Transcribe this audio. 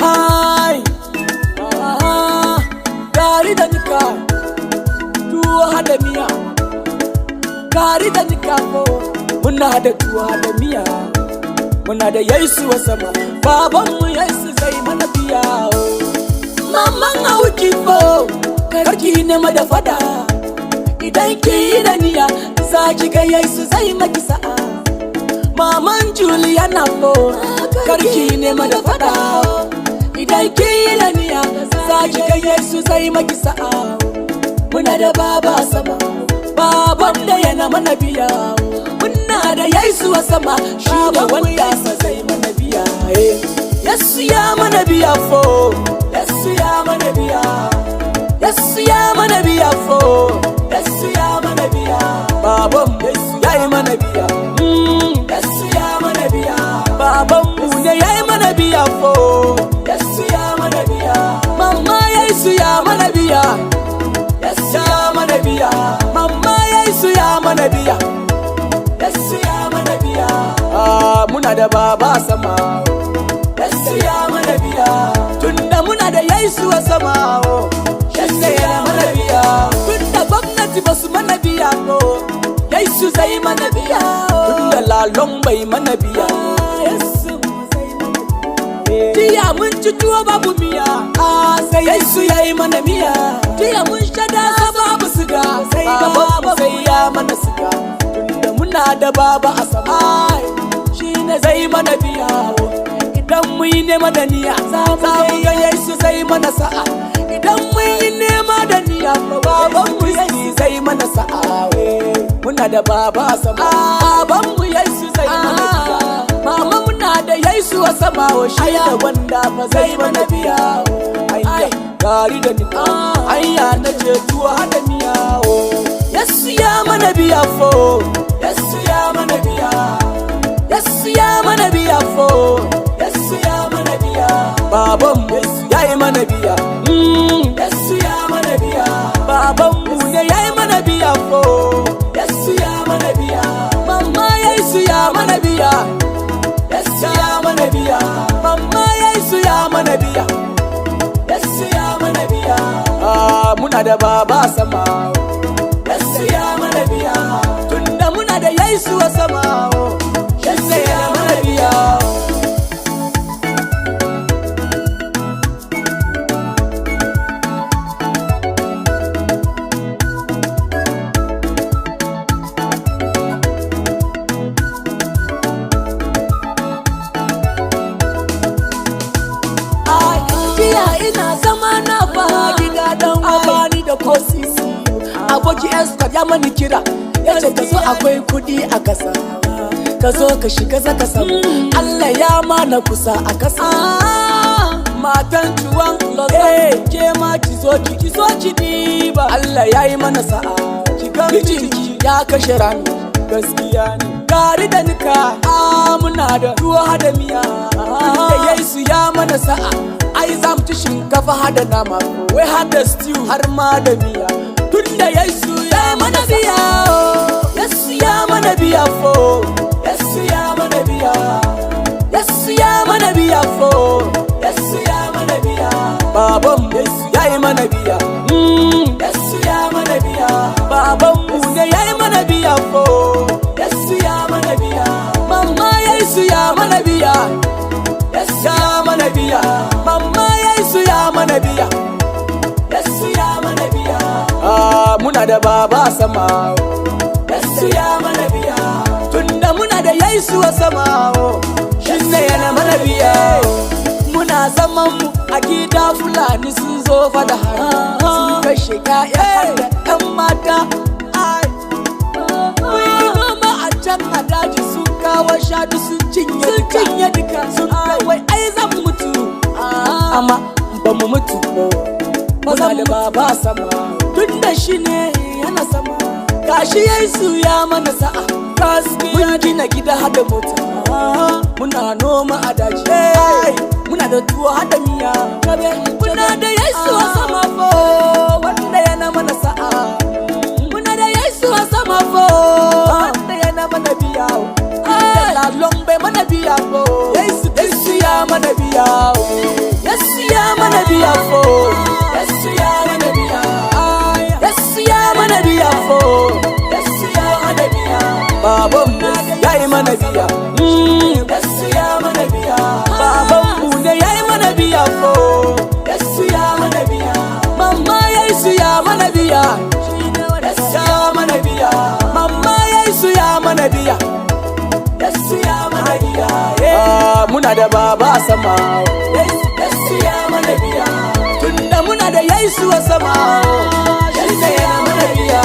Hai, gari da nika, tuwo hada miya. Gari da nika ko, muna da tuwo hada miya. Muna da Yesu a sama, babanmu Yesu zai mana biya. Maman auki ko, karki nema da fada. Idan ki yi da niyya, za ki ga Yesu zai maki sa'a. Maman Juliana ko, karki nema da fada. Idan ki yi da niyya, za ki ga Yesu zai maki sa'a. Muna da baba sama, baban da yana mana biya. Muna da Yesu a sama, shi da wanda zai mana biya. Yesu ya mana biya fo, Yesu ya mana biya. Yesu ya mana biya fo, Yesu ya mana biya. Baban Yesu ya yi mana biya. Yesu ya mana biya. Baban mu ne ya yi mana biya fo, Yesu ya mana biya. Mama Yesu ya mana biya. Yesu ya mana biya. Mama Yesu ya mana biya. Yesu ya mana biya. Muna da baba sama, Yesu ya mana biya. Tunda muna da Yesu a sama, Yesu ya mana biya. Tunda gwamnati basu mana biya ko, Yesu zai mana biya. Tunda lalon bai mana biya, Yesu zai mana biya. Jiya mun ci tuwo babu miya, sai Yesu ya yi mana miya. Jiya mun sha dasa babu siga, sai babu sai ya mana siga. Tunda muna da baba a sama, shi ne zai mana biya. Idan mun yi nema da niyya, za mu ga Yesu zai mana sa'a. Idan mun yi nema da niyya, baban mu Yesu zai mana sa'a. Muna da baba a sama, baban mu Yesu zai mana biya. Mama muna da Yesu a sama, shi da wanda fa zai mana biya. Ayya gari da ni, ayya na je tuwa hada miya. Yesu ya mana biya fo, Yesu ya mana biya. Yesu ya mana biya fo, Yesu ya mana biya. Baban mu ya yi mana biya. Yesu ya mana biya. Baban mu ne ya yi mana biya fo, Yesu ya mana biya. Mama Yesu ya mana biya. Yesu ya mana biya. Mama Yesu ya mana biya. Yesu ya mana biya. Muna da baba sama, Yesu ya mana biya. Tunda muna da Yesu a sama, Yesu ya mana biya. Ina zama na ba gida don abani da kosisi. Aboki Esther ya mani kira, ya ce ka zo akwai kudi a kasa. Ka zo ka shiga zaka samu, Allah ya mana kusa a kasa. Matan tuwon lozo, ke ma ki zo ki diba. Allah ya yi mana sa'a, ki ga mijinki ya kashe rami. Gaskiya ne gari da nika, muna da tuwo hada miya. Da Yesu ya mana sa'a, ai za mu ci shinkafa hada nama, wai hada stew har ma da miya. Tunda Yesu ya mana biya, Yesu ya mana biya fo, Yesu ya mana biya. Yesu ya mana biya fo, Yesu ya mana biya. Baban Yesu ya yi mana biya. Yesu ya mana biya. Baban mu ne ya yi mana biya fo, Yesu ya mana biya. Mama Yesu ya mana biya. Yesu ya mana biya. Mama Yesu ya mana biya. Yesu ya mana biya. Muna da baba sama, Yesu ya mana biya. Tunda muna da Yesu a sama, shi ne yana mana biya. Muna zaman mu a gida Fulani sun zo fada har sun kashe ƴaƴa da ƴan mata. Mun yi noma a can a daji, sun kawo shadu sun cinye duka. Sun kawai ai zan mutu, amma ba mu mutu ba. Muna da baba sama, tunda shi ne yana sama. Gashi Yesu ya mana sa'a, mun gina gida hada mota. Muna noma a daji, muna da tuwo hada miya. Muna da Yesu a sama fo, wanda yana mana sa'a. Muna da Yesu a sama fo, wanda yana mana biya. Lalon bai mana biya fo, Yesu ya mana biya. biya. Yesu ya mana biya fo. Yesu ya mana biya. Yesu ya mana biya fo. Yesu ya mana biya. Baban mu yayi mana biya. Yesu ya mana biya. Baban mu ne yayi mana biya fo. Yesu ya mana biya. Mama Yesu ya mana biya. Yesu ya mana biya. Mama Yesu ya mana biya. Yesu ya mana biya. Muna da baba sama. Yesu ya mana biya. Tunda muna da Yesu sama. Yesu ya mana biya.